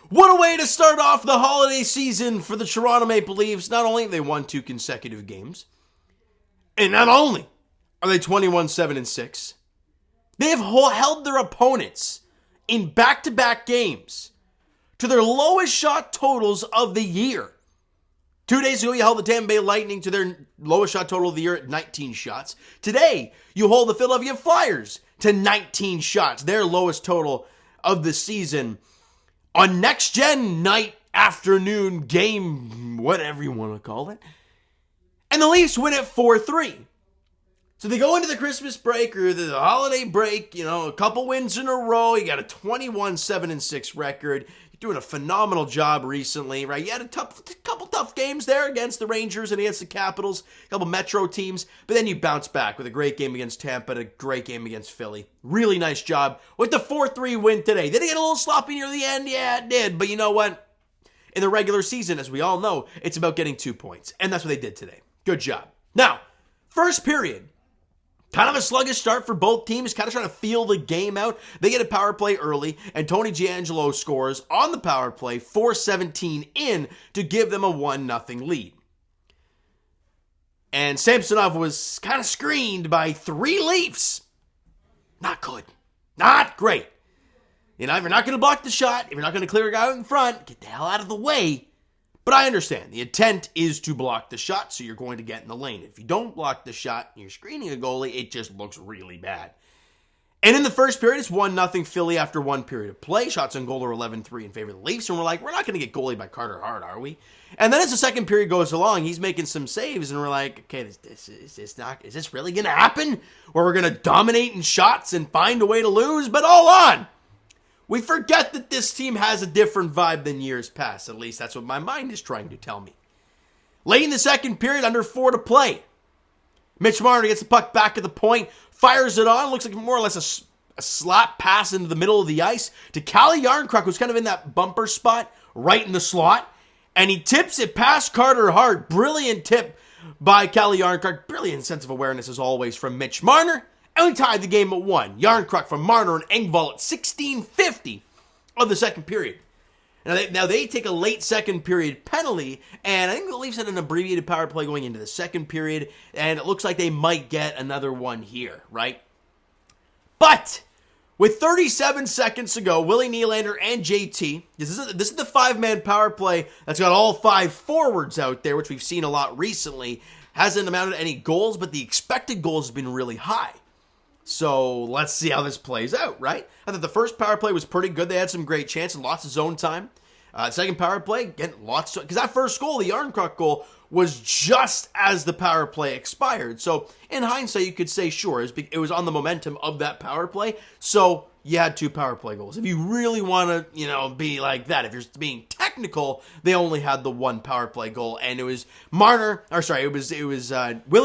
What a way to start off the holiday season for the Toronto Maple Leafs. Not only have they won 2 consecutive games, and not only are they 21-7-6, they have held their opponents in back-to-back games to their lowest shot totals of the year. 2 days ago, you held the Tampa Bay Lightning to their lowest shot total of the year at 19 shots. Today, you hold the Philadelphia Flyers to 19 shots, their lowest total of the season. On next-gen night, afternoon, game, whatever you want to call it. And the Leafs win it 4-3. So they go into the Christmas break or the holiday break, a couple wins in a row. You got a 21-7-6 record. You're doing a phenomenal job recently, right? You had a couple tough games there against the Rangers and against the Capitals, a couple Metro teams, but then you bounce back with a great game against Tampa and a great game against Philly. Really nice job with the 4-3 win today. Did it get a little sloppy near the end? Yeah, it did. But you know what? In the regular season, as we all know, it's about getting 2 points. And that's what they did today. Good job. Now, first period. Kind of a sluggish start for both teams, kind of trying to feel the game out. They get a power play early, and Tony Giangelo scores on the power play, 4:17 in, to give them a 1-0 lead. And Samsonov was kind of screened by 3 Leafs. Not good. Not great. If you're not going to block the shot, if you're not going to clear a guy out in front, get the hell out of the way. But I understand. The intent is to block the shot, so you're going to get in the lane. If you don't block the shot and you're screening a goalie, it just looks really bad. And in the first period, it's 1-0 Philly after 1 period of play. Shots on goal are 11-3 in favor of the Leafs. And we're like, we're not going to get goalied by Carter Hart, are we? And then as the second period goes along, he's making some saves. And we're like, okay, is this really going to happen? Where we're going to dominate in shots and find a way to lose? But hold on. We forget that this team has a different vibe than years past. At least that's what my mind is trying to tell me. Late in the second period, under 4 to play. Mitch Marner gets the puck back at the point, fires it on. Looks like more or less a slap pass into the middle of the ice to Calle Jarnkrok, who's kind of in that bumper spot right in the slot. And he tips it past Carter Hart. Brilliant tip by Calle Jarnkrok. Brilliant sense of awareness as always from Mitch Marner. And we tied the game at 1. Jarnkrok from Marner and Engvall at 16:50 of the second period. Now they take a late second period penalty, and I think the Leafs had an abbreviated power play going into the second period, and it looks like they might get another one here, right? But with 37 seconds to go, Willie Nylander and JT, this is the 5-man power play that's got all 5 forwards out there, which we've seen a lot recently, hasn't amounted to any goals, but the expected goals have been really high. So let's see how this plays out, right? I thought the first power play was pretty good. They had some great chances, lots of zone time. Second power play, getting lots of... Because that first goal, the Jarnkrok goal, was just as the power play expired. So in hindsight, you could say, sure, it was on the momentum of that power play. So you had 2 power play goals. If you really want to, be like that, if you're being technical, they only had the 1 power play goal. And it was Willie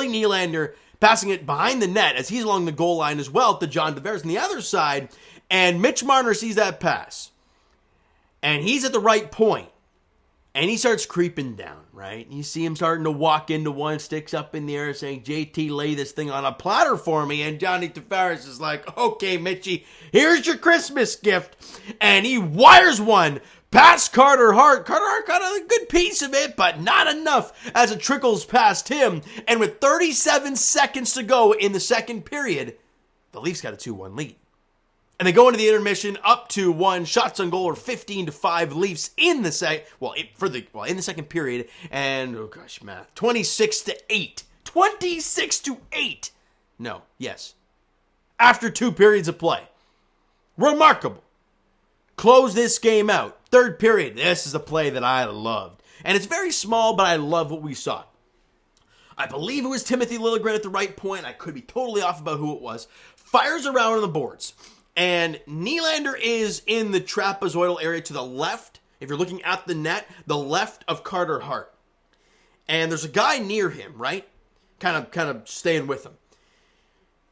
Nylander passing it behind the net as he's along the goal line as well to John Tavares on the other side. And Mitch Marner sees that pass. And he's at the right point. And he starts creeping down, right? And you see him starting to walk into one, sticks up in the air saying, JT, lay this thing on a platter for me. And Johnny Tavares is like, okay, Mitchie, here's your Christmas gift. And he wires one past Carter Hart. Carter Hart got a good piece of it, but not enough as it trickles past him. And with 37 seconds to go in the second period, the Leafs got a 2-1 lead. And they go into the intermission up 2-1. Shots on goal are 15-5 Leafs in the in the second period. And 26-8. 26-8. No, yes. After 2 periods of play. Remarkable. Close this game out. Third period. This is a play that I loved. And it's very small, but I love what we saw. I believe it was Timothy Liljegren at the right point. I could be totally off about who it was. Fires around on the boards. And Nylander is in the trapezoidal area to the left. If you're looking at the net, the left of Carter Hart. And there's a guy near him, right? Kind of staying with him.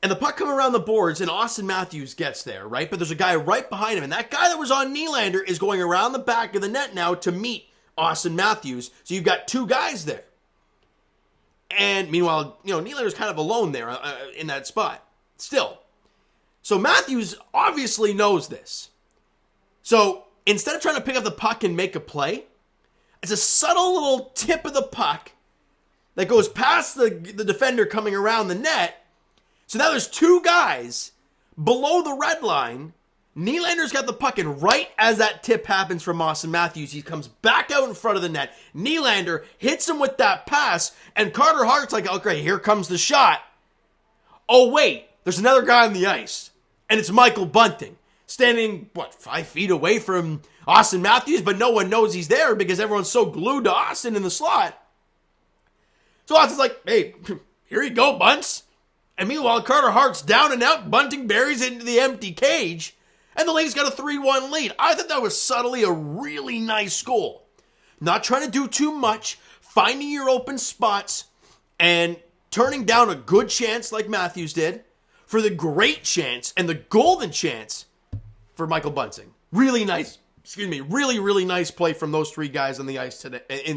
And the puck comes around the boards, and Austin Matthews gets there, right? But there's a guy right behind him, and that guy that was on Nylander is going around the back of the net now to meet Austin Matthews. So you've got 2 guys there. And meanwhile, Nylander's kind of alone there in that spot. Still. So Matthews obviously knows this. So instead of trying to pick up the puck and make a play, it's a subtle little tip of the puck that goes past the defender coming around the net. So now there's two guys below the red line. Nylander's got the puck, and right as that tip happens from Austin Matthews, he comes back out in front of the net. Nylander hits him with that pass, and Carter Hart's like, okay, here comes the shot. Oh, wait, there's another guy on the ice, and it's Michael Bunting, standing, 5 feet away from Austin Matthews, but no one knows he's there because everyone's so glued to Austin in the slot. So Austin's like, hey, here you go, Bunts. And meanwhile, Carter Hart's down and out. Bunting buries it into the empty cage. And the Leafs got a 3-1 lead. I thought that was subtly a really nice goal. Not trying to do too much. Finding your open spots. And turning down a good chance like Matthews did. For the great chance and the golden chance for Michael Bunting. Really nice. Really, really nice play from those three guys on the ice today in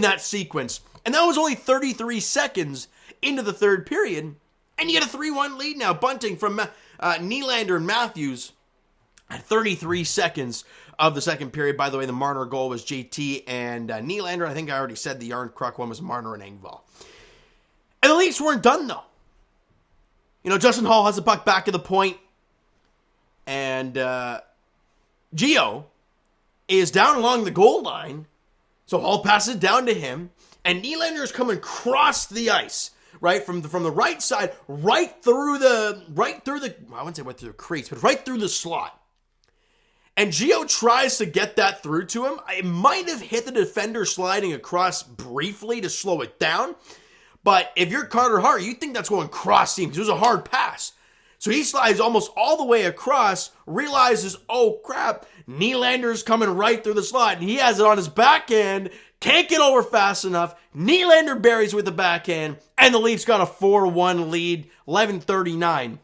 that sequence. And that was only 33 seconds into the third period. And you get a 3-1 lead now. Bunting from Nylander and Matthews at 33 seconds of the second period. By the way, the Marner goal was JT and Nylander. I think I already said the Yarncroc one was Marner and Engvall. And the Leafs weren't done, though. You know, Justin Hall has the puck back at the point. And Gio is down along the goal line. So Hall passes it down to him. And Nylander is coming across the ice, right? From the right side, right through the, I wouldn't say right through the crease, but right through the slot. And Gio tries to get that through to him. It might have hit the defender sliding across briefly to slow it down. But if you're Carter Hart, you think that's going cross seam because it was a hard pass. So he slides almost all the way across, realizes, oh crap, Nylander's coming right through the slot. And he has it on his backhand, can't get over fast enough. Nylander buries with the backhand, and the Leafs got a 4-1 lead, 11:39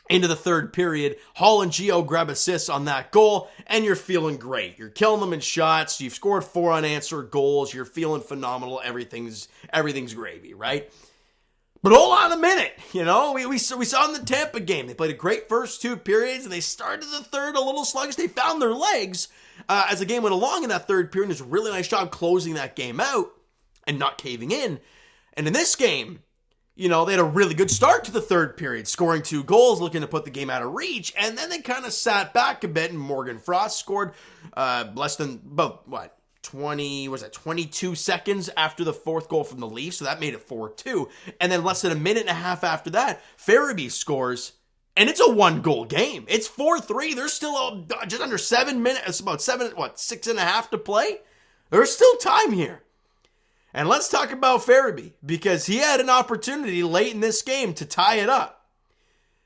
into the third period. Hall and Gio grab assists on that goal, and you're feeling great. You're killing them in shots. You've scored 4 unanswered goals. You're feeling phenomenal. Everything's gravy, right? But hold on a minute, you know, we saw in the Tampa game, they played a great first 2 periods, and they started the third a little sluggish. They found their legs as the game went along in that third period. It was a really nice job closing that game out and not caving in. And in this game, you know, they had a really good start to the third period, scoring 2 goals, looking to put the game out of reach, and then they kind of sat back a bit, and Morgan Frost scored less than, 22 seconds after the fourth goal from the Leafs, so that made it 4-2. And then less than a minute and a half after that, Farabee scores, and it's a 1-goal game. It's 4-3. There's still just under 7 minutes, about 6.5 to play? There's still time here. And let's talk about Farabee, because he had an opportunity late in this game to tie it up.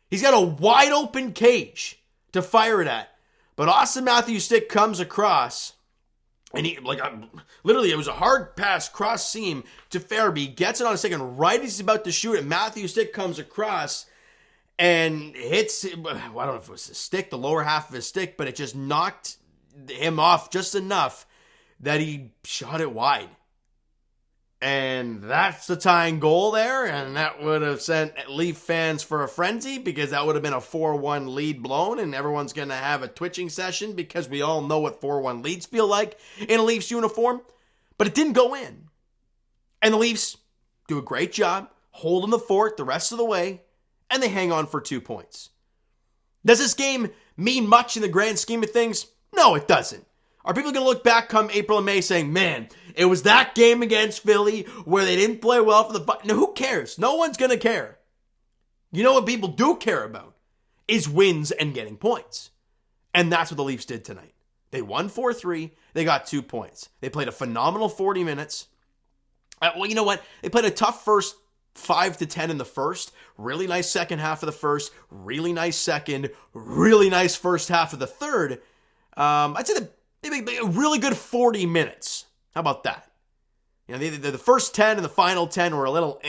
He's got a wide open cage to fire it at, but Austin Matthews' stick comes across. And he, literally, it was a hard pass cross seam to Farabee. Gets it on a second, right as he's about to shoot it. Matthews' stick comes across and hits, I don't know if it was his stick, the lower half of his stick, but it just knocked him off just enough that he shot it wide. And that's the tying goal there, and that would have sent Leaf fans for a frenzy because that would have been a 4-1 lead blown, and everyone's going to have a twitching session because we all know what 4-1 leads feel like in a Leafs uniform. But it didn't go in. And the Leafs do a great job holding the fort the rest of the way, and they hang on for 2 points. Does this game mean much in the grand scheme of things? No, it doesn't. Are people going to look back come April and May saying, man, it was that game against Philly where they didn't play well for the... No, who cares? No one's going to care. You know what people do care about is wins and getting points. And that's what the Leafs did tonight. They won 4-3. They got 2 points. They played a phenomenal 40 minutes. Well, you know what? They played a tough first 5 to 10 in the first. Really nice second half of the first. Really nice second. Really nice first half of the third. I'd say they made a really good 40 minutes. How about that? You know, the first 10 and the final 10 were a little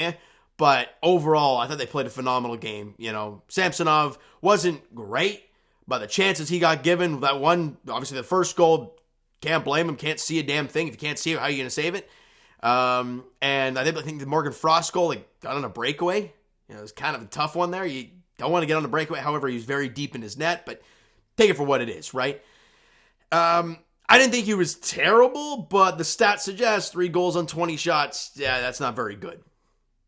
but overall, I thought they played a phenomenal game. You know, Samsonov wasn't great, but the chances he got given, that one, obviously the first goal, can't blame him, can't see a damn thing. If you can't see it, how are you going to save it? And I think the Morgan Frost goal, got on a breakaway. You know, it was kind of a tough one there. You don't want to get on a breakaway. However, he was very deep in his net, but take it for what it is, right? I didn't think he was terrible, but the stats suggest 3 goals on 20 shots. Yeah, that's not very good.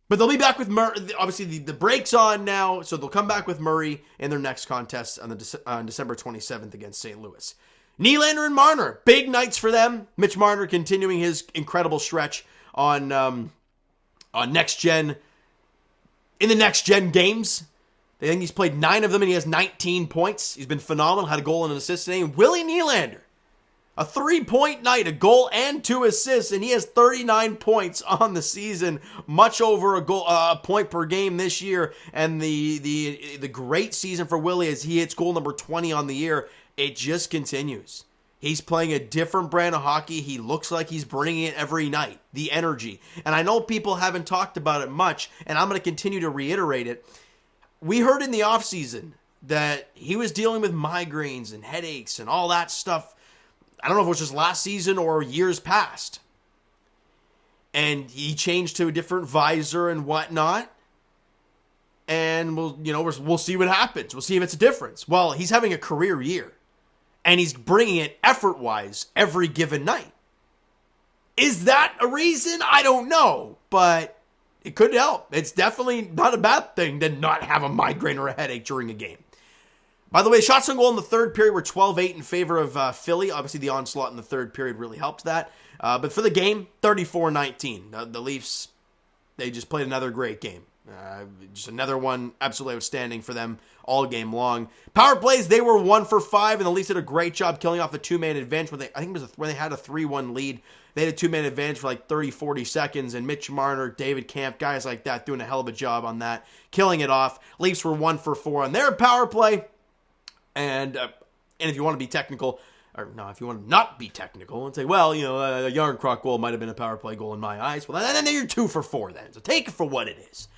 But they'll be back with Murray. Obviously, the break's on now, so they'll come back with Murray in their next contest on December 27th against St. Louis. Nylander and Marner, big nights for them. Mitch Marner continuing his incredible stretch on Next Gen, in the Next Gen games. I think he's played 9 of them, and he has 19 points. He's been phenomenal, had a goal and an assist today. And Willie Nylander, a 3-point night, a goal and 2 assists, and he has 39 points on the season, much over a point per game this year. And the great season for Willie as he hits goal number 20 on the year. It just continues. He's playing a different brand of hockey. He looks like he's bringing it every night, the energy. And I know people haven't talked about it much, and I'm going to continue to reiterate it. We heard in the offseason that he was dealing with migraines and headaches and all that stuff. I don't know if it was just last season or years past. And he changed to a different visor and whatnot. And we'll see what happens. We'll see if it's a difference. Well, he's having a career year. And he's bringing it effort-wise every given night. Is that a reason? I don't know. But it could help. It's definitely not a bad thing to not have a migraine or a headache during a game. By the way, shots on goal in the third period were 12-8 in favor of Philly. Obviously, the onslaught in the third period really helped that. But for the game, 34-19. The Leafs, they just played another great game. Just another one absolutely outstanding for them all game long. Power plays, they were 1 for 5, and the Leafs did a great job killing off a 2-man advantage. I think it was when they had a 3-1 lead. They had a 2-man advantage for like 30, 40 seconds, and Mitch Marner, David Kampf, guys like that doing a hell of a job on that, killing it off. Leafs were 1 for 4 on their power play. And if you want to be technical, or no, if you want to not be technical and say, well, a Yarncroc goal might have been a power play goal in my eyes, well, then you're 2 for 4 then. So take it for what it is.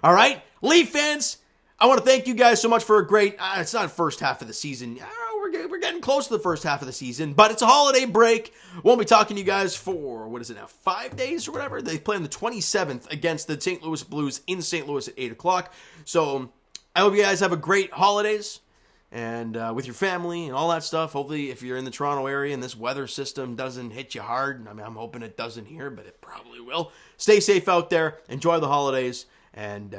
All right? Leaf fans, I want to thank you guys so much for a great, it's not first half of the season. We're getting close to the first half of the season, but it's a holiday break. Won't be talking to you guys for, 5 days or whatever? They play on the 27th against the St. Louis Blues in St. Louis at 8 o'clock. So I hope you guys have a great holidays. And with your family and all that stuff. Hopefully, if you're in the Toronto area and this weather system doesn't hit you hard, I mean, I'm hoping it doesn't here, but it probably will. Stay safe out there. Enjoy the holidays. And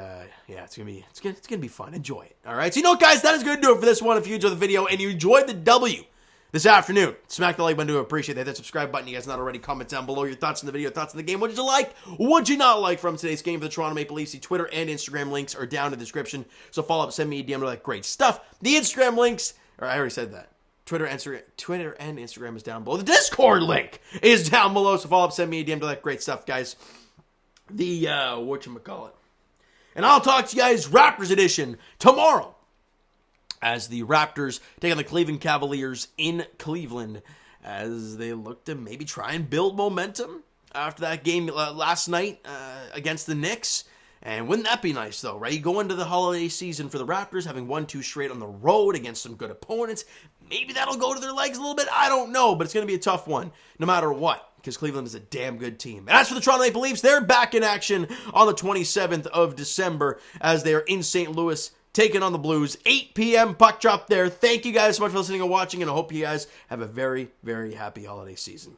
it's gonna be fun. Enjoy it. All right. So guys, that is gonna do it for this one. If you enjoyed the video and you enjoyed the W this afternoon, smack the like button. I appreciate that. That subscribe button. You guys not already, comment down below your thoughts on the video, thoughts on the game. What did you like? What did you not like from today's game for the Toronto Maple Leafs? The Twitter and Instagram links are down in the description. So follow up, send me a DM to like great stuff. The Instagram links, or I already said that. Twitter and Instagram is down below. The Discord link is down below. So follow up, send me a DM to like great stuff, guys. The whatchamacallit. And I'll talk to you guys Raptors edition tomorrow, as the Raptors take on the Cleveland Cavaliers in Cleveland, as they look to maybe try and build momentum after that game last night against the Knicks. And wouldn't that be nice, though, right? You go into the holiday season for the Raptors, having won 2 straight on the road against some good opponents. Maybe that'll go to their legs a little bit. I don't know, but it's going to be a tough one, no matter what, because Cleveland is a damn good team. And as for the Toronto Maple Leafs, they're back in action on the 27th of December, as they are in St. Louis, taking on the Blues. 8 p.m. puck drop there. Thank you guys so much for listening and watching, and I hope you guys have a very, very happy holiday season.